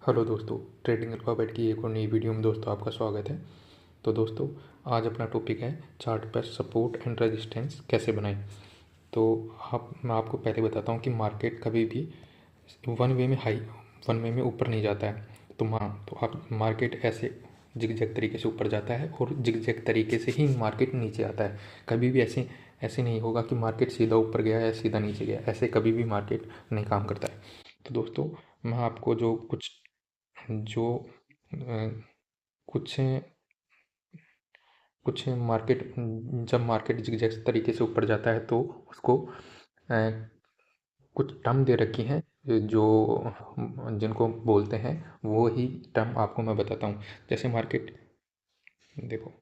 Hello दोस्तों, trading alphabet की एक और नई वीडियो में दोस्तों आपका स्वागत है। तो दोस्तों, आज अपना टॉपिक है चार्ट पर सपोर्ट एंड रेजिस्टेंस कैसे बनाएं। तो मैं आपको पहले बताता हूं कि मार्केट कभी भी वन वे में ऊपर नहीं जाता है। तो आप मार्केट ऐसे जिगजैग तरीके से ऊपर जाता है और जिगजैग तरीके से ही मार्केट नीचे आता है। कभी भी ऐसे ऐसे नहीं होगा कि मार्केट सीधा ऊपर गया या सीधा नीचे गया, ऐसे कभी भी मार्केट नहीं काम करता है। तो दोस्तों, मैं आपको जो कुछ कुछ मार्केट जब मार्केट जिस तरीके से ऊपर जाता है तो उसको कुछ टर्म दे रखी हैं जो जिनको बोलते हैं, वो ही टर्म आपको मैं बताता हूँ। जैसे मार्केट देखो,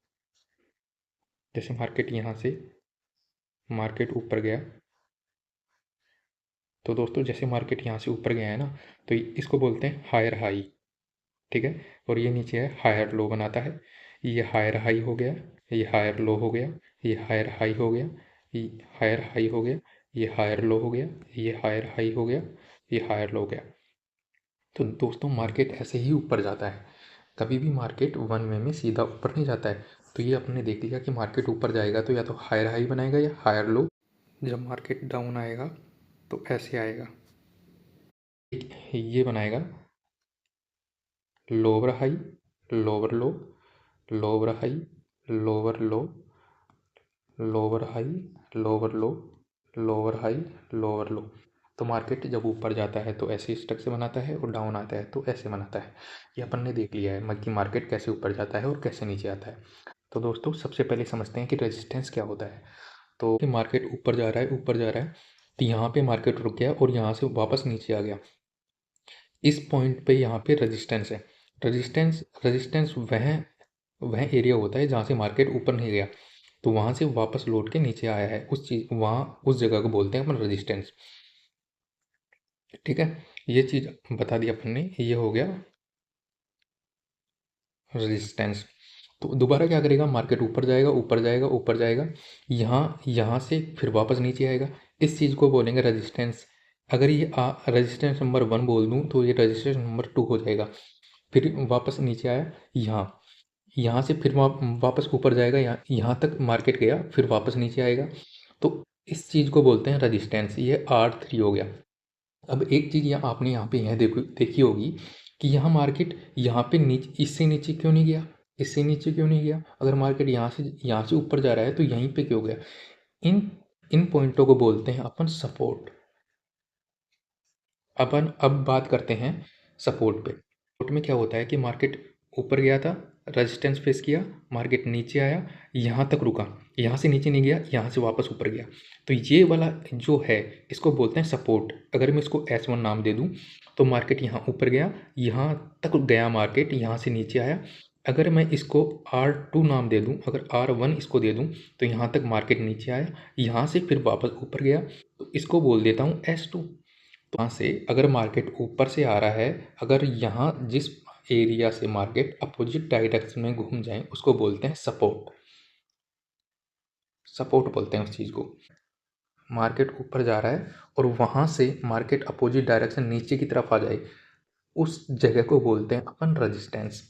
जैसे मार्केट यहाँ से मार्केट ऊपर गया। तो दोस्तों, जैसे मार्केट यहाँ से ऊपर गया है ना, तो इसको बोलते हैं हायर हाई। ठीक है। और ये नीचे है हायर लो बनाता है। ये हायर हाई हो गया, ये हायर लो हो गया, ये हायर हाई हो गया, ये हायर हाई हो गया, ये हायर लो हो गया, ये हायर हाई हो गया, ये हायर लो हो गया। तो दोस्तों, मार्केट ऐसे ही ऊपर जाता है। कभी भी मार्केट वन वे में सीधा ऊपर नहीं जाता है। तो ये अपने देख लिया कि मार्केट ऊपर जाएगा तो या तो हायर हाई बनाएगा या हायर लो। जब मार्केट डाउन आएगा तो ऐसे आएगा, ये बनाएगा लोअर हाई, लोअर लो, लोअर हाई, लोअर लो, लोअर हाई, लोअर लो, लोअर हाई, लोअर लो। तो मार्केट जब ऊपर जाता है तो ऐसे स्ट्रक्चर बनाता है और डाउन आता है तो ऐसे बनाता है। ये अपन ने देख लिया है कि मार्केट कैसे ऊपर जाता है और कैसे नीचे आता है। तो दोस्तों, सबसे पहले समझते हैं कि रेजिस्टेंस क्या होता है। तो कि मार्केट ऊपर जा रहा है, ऊपर जा रहा है, तो यहाँ पे मार्केट रुक गया और यहाँ से वापस नीचे आ गया। इस पॉइंट पे यहाँ पे रेजिस्टेंस है। रेजिस्टेंस रेजिस्टेंस वह एरिया होता है जहाँ से मार्केट ऊपर नहीं गया, तो वहाँ से वापस लौट के नीचे आया है। उस जगह को बोलते हैं अपन रेजिस्टेंस। ठीक है। ये चीज़ बता दी अपन ने, ये हो गया रेजिस्टेंस। तो दोबारा क्या करेगा, मार्केट ऊपर जाएगा, ऊपर जाएगा, ऊपर जाएगा, यहाँ से फिर वापस नीचे आएगा। इस चीज़ को बोलेंगे रेजिस्टेंस। अगर ये रेजिस्टेंस नंबर 1 बोल दूँ तो ये रेजिस्टेंस नंबर 2 हो जाएगा। फिर वापस नीचे आया, यहाँ से फिर वापस ऊपर जाएगा, यहाँ तक मार्केट गया, फिर वापस नीचे आएगा। तो इस चीज़ को बोलते हैं रेजिस्टेंस। ये R3 हो गया। अब एक चीज़ आपने यहाँ पे देखी होगी कि यहाँ मार्केट यहाँ पे नीचे, इससे नीचे क्यों नहीं गया, इससे नीचे क्यों नहीं गया। अगर मार्केट यहाँ से ऊपर जा रहा है तो यहीं पे क्यों गया। इन इन पॉइंटों को बोलते हैं अपन सपोर्ट। अपन अब बात करते हैं सपोर्ट पे। सपोर्ट में क्या होता है कि मार्केट ऊपर गया था, रेजिस्टेंस फेस किया, मार्केट नीचे आया, यहाँ तक रुका, यहाँ से नीचे नहीं गया, यहाँ से वापस ऊपर गया। तो ये वाला जो है, इसको बोलते हैं सपोर्ट। अगर मैं इसको S1 नाम दे दूँ तो मार्केट यहाँ ऊपर गया, यहाँ तक गया मार्केट, यहाँ से नीचे आया। अगर मैं इसको R2 नाम दे दूँ, अगर R1 इसको दे दूँ, तो यहाँ तक मार्केट नीचे आया, यहाँ से फिर वापस ऊपर गया, तो इसको बोल देता हूँ S2। तो यहाँ से अगर मार्केट ऊपर से आ रहा है, अगर यहाँ जिस एरिया से मार्केट अपोजिट डायरेक्शन में घूम जाए, उसको बोलते हैं सपोर्ट। सपोर्ट बोलते हैं उस चीज़ को। मार्केट ऊपर जा रहा है और वहाँ से मार्केट अपोजिट डायरेक्शन नीचे की तरफ आ जाए, उस जगह को बोलते हैं अपन रेजिस्टेंस।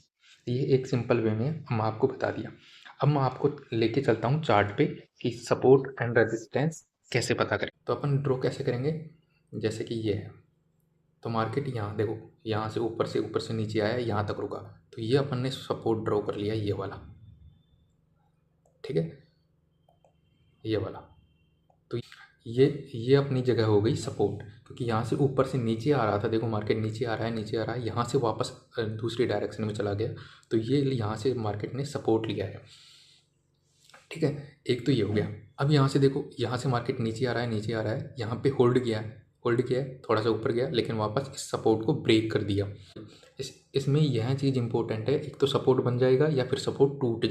ये एक सिंपल वे में मैं आपको बता दिया। अब मैं आपको लेके चलता हूँ चार्ट पे कि सपोर्ट एंड रेजिस्टेंस कैसे पता करें। तो अपन ड्रॉ कैसे करेंगे, जैसे कि ये है। तो मार्केट यहाँ देखो, यहाँ से ऊपर से नीचे आया, यहाँ तक रुका, तो ये अपन ने सपोर्ट ड्रॉ कर लिया, ये वाला। ठीक है, ये वाला। तो ये अपनी जगह हो गई सपोर्ट, क्योंकि यहाँ से ऊपर से नीचे आ रहा था। देखो मार्केट नीचे आ रहा है, नीचे आ रहा है, यहाँ से वापस दूसरी डायरेक्शन में चला गया, तो ये यहाँ से मार्केट ने सपोर्ट लिया है। ठीक है, एक तो ये हो गया। अब यहाँ से देखो, यहाँ से मार्केट नीचे आ रहा है, नीचे आ रहा है, यहाँ पे होल्ड किया है, थोड़ा सा ऊपर गया, लेकिन वापस इस सपोर्ट को ब्रेक कर दिया। इसमें यह चीज़ इंपॉर्टेंट है, एक तो सपोर्ट बन जाएगा या फिर सपोर्ट टूट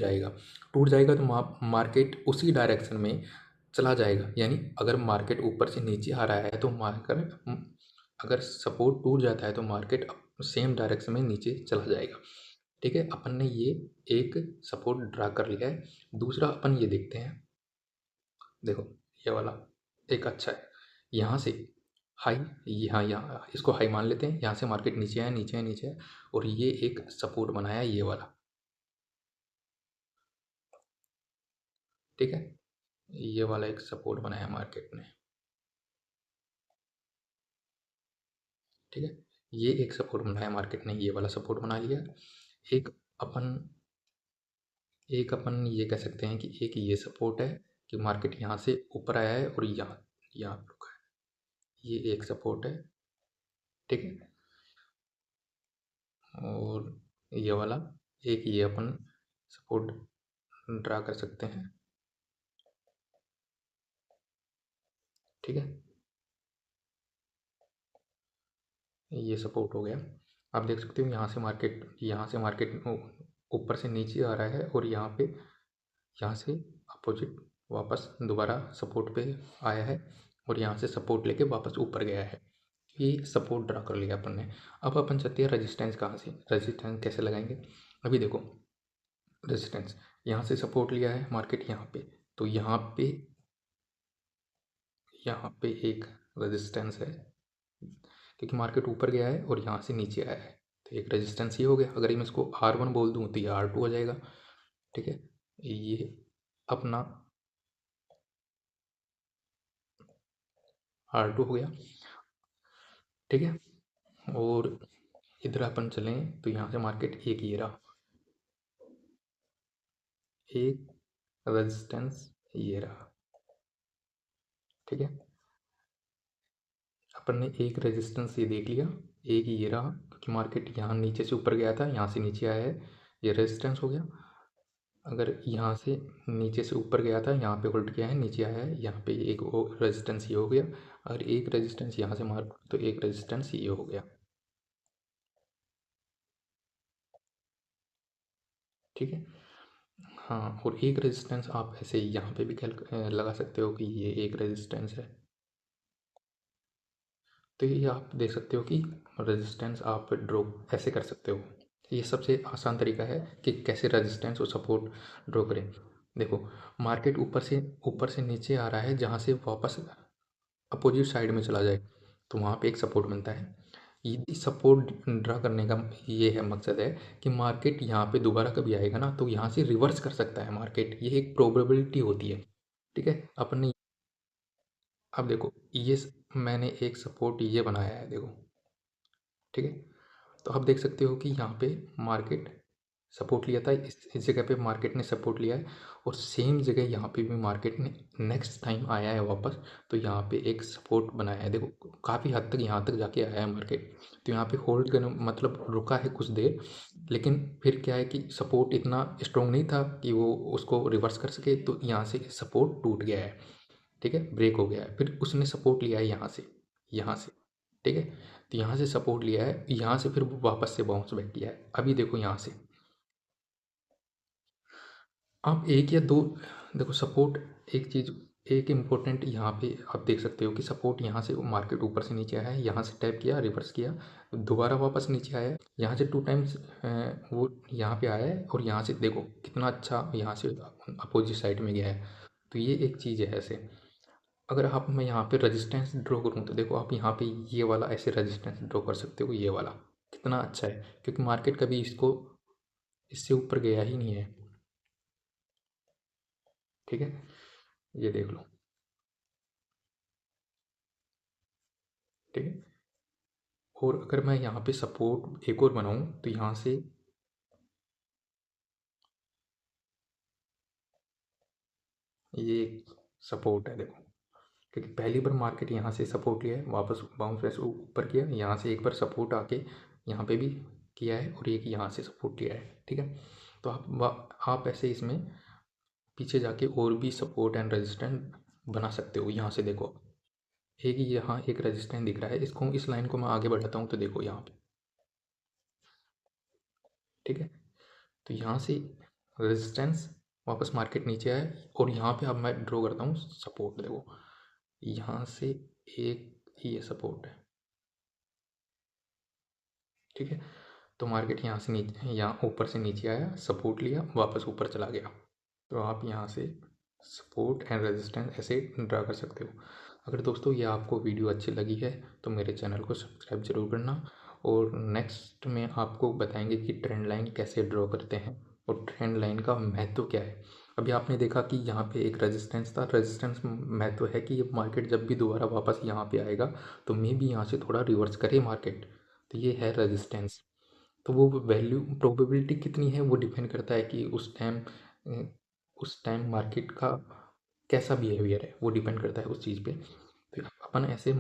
जाएगा तो मार्केट उसी डायरेक्शन में चला जाएगा। यानी अगर मार्केट ऊपर से नीचे आ रहा है तो अगर सपोर्ट टूट जाता है तो मार्केट सेम डायरेक्शन में नीचे चला जाएगा। ठीक है, अपन ने ये एक सपोर्ट ड्रा कर लिया है। दूसरा अपन ये देखते हैं, देखो ये वाला एक अच्छा है। यहाँ से हाई, यहाँ यहाँ इसको हाई मान लेते हैं, यहाँ से मार्केट नीचे आया, नीचे है, नीचे है, और ये एक सपोर्ट बनाया ये वाला, ठीक है। ये वाला एक सपोर्ट बनाया मार्केट ने, ठीक है। ये एक सपोर्ट बनाया मार्केट ने, ये वाला सपोर्ट बना लिया। एक अपन ये कह सकते हैं कि एक ये सपोर्ट है कि मार्केट यहाँ से ऊपर आया है और यहाँ यहाँ पे रुका है, ये एक सपोर्ट है, ठीक है। और ये वाला एक ये अपन सपोर्ट ड्रा कर सकते हैं, ठीक है। ये सपोर्ट हो गया। आप देख सकते हो यहाँ से मार्केट ऊपर से नीचे आ रहा है और यहाँ से अपोजिट वापस दोबारा सपोर्ट पे आया है और यहाँ से सपोर्ट लेके वापस ऊपर गया है। ये सपोर्ट ड्रा कर लिया अपन ने। अब अपन चाहते हैं रजिस्टेंस कहाँ से, रजिस्टेंस कैसे लगाएंगे। अभी देखो रेजिस्टेंस, यहाँ से सपोर्ट लिया है मार्केट यहाँ पे, तो यहाँ पे एक रेजिस्टेंस है क्योंकि मार्केट ऊपर गया है और यहाँ से नीचे आया है, तो एक रेजिस्टेंस ये हो गया। अगर मैं इसको R1 बोल दूँ तो ये R2 हो जाएगा, ठीक है। ये अपना R2 हो गया, ठीक है। और इधर अपन चलें तो यहाँ से मार्केट एक ये रहा, एक रेजिस्टेंस ये रहा, ठीक है। अपन ने एक रेजिस्टेंस ये देख लिया, एक ये रहा क्योंकि मार्केट यहाँ नीचे से ऊपर गया था, यहाँ से नीचे आया है, ये रेजिस्टेंस हो गया। अगर यहाँ से नीचे से ऊपर गया था, यहाँ पे होल्ड किया है, नीचे आया है, यहाँ पे एक रेजिस्टेंस ये हो गया। अगर एक रेजिस्टेंस यहाँ से मार तो एक रेजिस्टेंस ये हो गया, ठीक है। हाँ, और एक रेजिस्टेंस आप ऐसे यहाँ पे भी लगा सकते हो कि ये एक रेजिस्टेंस है। तो ये आप देख सकते हो कि रेजिस्टेंस आप ड्रॉ ऐसे कर सकते हो। ये सबसे आसान तरीका है कि कैसे रेजिस्टेंस और सपोर्ट ड्रॉ करें। देखो मार्केट ऊपर से नीचे आ रहा है, जहाँ से वापस अपोजिट साइड में चला जाए तो वहाँ पे एक सपोर्ट बनता है। ये सपोर्ट ड्रा करने का ये है मकसद है कि मार्केट यहाँ पे दोबारा कभी आएगा ना तो यहाँ से रिवर्स कर सकता है मार्केट, ये एक प्रोबेबिलिटी होती है, ठीक है। अपन ने अब देखो मैंने एक सपोर्ट ये बनाया है, देखो, ठीक है। तो आप देख सकते हो कि यहाँ पे मार्केट सपोर्ट लिया था, इस जगह पे मार्केट ने सपोर्ट लिया है और सेम जगह यहाँ पे भी मार्केट ने नेक्स्ट टाइम आया है वापस, तो यहाँ पे एक सपोर्ट बनाया है। देखो काफ़ी हद तक यहाँ तक जाके आया है मार्केट, तो यहाँ पे होल्ड करने मतलब रुका है कुछ देर, लेकिन फिर क्या है कि सपोर्ट इतना स्ट्रॉन्ग नहीं था कि वो उसको रिवर्स कर सके, तो यहाँ से सपोर्ट टूट गया है, ठीक है, ब्रेक हो गया है। फिर उसने सपोर्ट लिया है यहाँ से, ठीक है। तो यहाँ से सपोर्ट लिया है, यहाँ से फिर वापस से बाउंस बैक किया है। अभी देखो यहाँ से आप एक या दो, देखो सपोर्ट एक चीज़, एक इम्पोर्टेंट यहाँ पे आप देख सकते हो कि सपोर्ट यहाँ से मार्केट ऊपर से नीचे आया है, यहाँ से टैप किया, रिवर्स किया, दोबारा वापस नीचे आया है, यहाँ से 2 टाइम्स वो यहाँ पे आया है और यहाँ से देखो कितना अच्छा यहाँ से अपोजिट साइड में गया है। तो ये एक चीज़ है ऐसे। अगर आप मैं यहाँ पे रेजिस्टेंस ड्रॉ करूँ तो देखो आप यहाँ पे ये वाला ऐसे रेजिस्टेंस ड्रॉ कर सकते हो, ये वाला कितना अच्छा है क्योंकि मार्केट कभी इससे ऊपर गया ही नहीं है, ठीक है। ये देख लो, ठीक है। और अगर मैं यहाँ पे सपोर्ट एक और बनाऊँ तो यहाँ से ये एक सपोर्ट है, देखो, क्योंकि पहली बार मार्केट यहाँ से सपोर्ट लिया है, वापस बाउंस वैसे ऊपर किया, यहाँ से एक बार सपोर्ट आके यहाँ पे भी किया है और एक यहाँ से सपोर्ट लिया है, ठीक है। तो आप ऐसे इसमें पीछे जाके और भी सपोर्ट एंड रेजिस्टेंट बना सकते हो। यहाँ से देखो एक यहाँ एक रेजिस्टेंस दिख रहा है, इसको इस लाइन को मैं आगे बढ़ाता हूँ तो देखो यहाँ पे, ठीक है। तो यहाँ से रेजिस्टेंस वापस मार्केट नीचे आया और यहाँ पे अब मैं ड्रॉ करता हूँ सपोर्ट, देखो यहाँ से एक ये सपोर्ट है, ठीक है। तो मार्केट यहाँ से नीचे, यहाँ ऊपर से नीचे आया, सपोर्ट लिया, वापस ऊपर चला गया। तो आप यहाँ से सपोर्ट एंड रेजिस्टेंस ऐसे ड्रा कर सकते हो। अगर दोस्तों ये आपको वीडियो अच्छी लगी है तो मेरे चैनल को सब्सक्राइब ज़रूर करना, और नेक्स्ट में आपको बताएंगे कि ट्रेंड लाइन कैसे ड्रॉ करते हैं और ट्रेंड लाइन का महत्व क्या है। अभी आपने देखा कि यहाँ पे एक रेजिस्टेंस था, रेजिस्टेंस महत्व है कि ये मार्केट जब भी दोबारा वापस यहाँ पे आएगा तो मे भी यहाँ से थोड़ा रिवर्स करे मार्केट, तो ये है रेजिस्टेंस। तो वो वैल्यू प्रोबेबिलिटी कितनी है वो डिपेंड करता है कि उस टाइम मार्केट का कैसा बिहेवियर है, वो डिपेंड करता है उस चीज़ पे। तो अपन ऐसे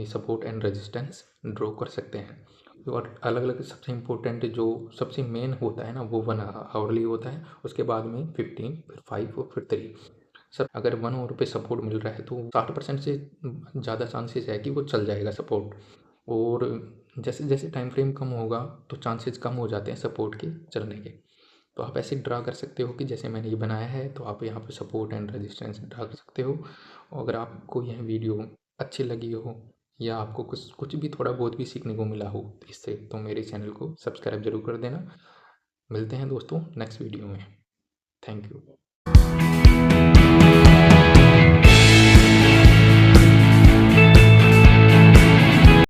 सपोर्ट एंड रेजिस्टेंस ड्रॉ कर सकते हैं। और अलग अलग सबसे इम्पोर्टेंट जो सबसे मेन होता है ना वो 1 आवरली होता है, उसके बाद में 15, फिर 5 और फिर 3। सर अगर 1 आवर पे सपोर्ट मिल रहा है तो 60% से ज़्यादा चांसेस है कि वो चल जाएगा सपोर्ट। और जैसे जैसे टाइम फ्रेम कम होगा तो चांसेस कम हो जाते हैं सपोर्ट के चलने के। तो आप ऐसे ड्रा कर सकते हो कि जैसे मैंने ये बनाया है, तो आप यहाँ पे सपोर्ट एंड रेजिस्टेंस ड्रा कर सकते हो। और अगर आपको यह वीडियो अच्छी लगी हो या आपको कुछ कुछ भी थोड़ा बहुत भी सीखने को मिला हो इससे, तो मेरे चैनल को सब्सक्राइब जरूर कर देना। मिलते हैं दोस्तों नेक्स्ट वीडियो में। Thank you.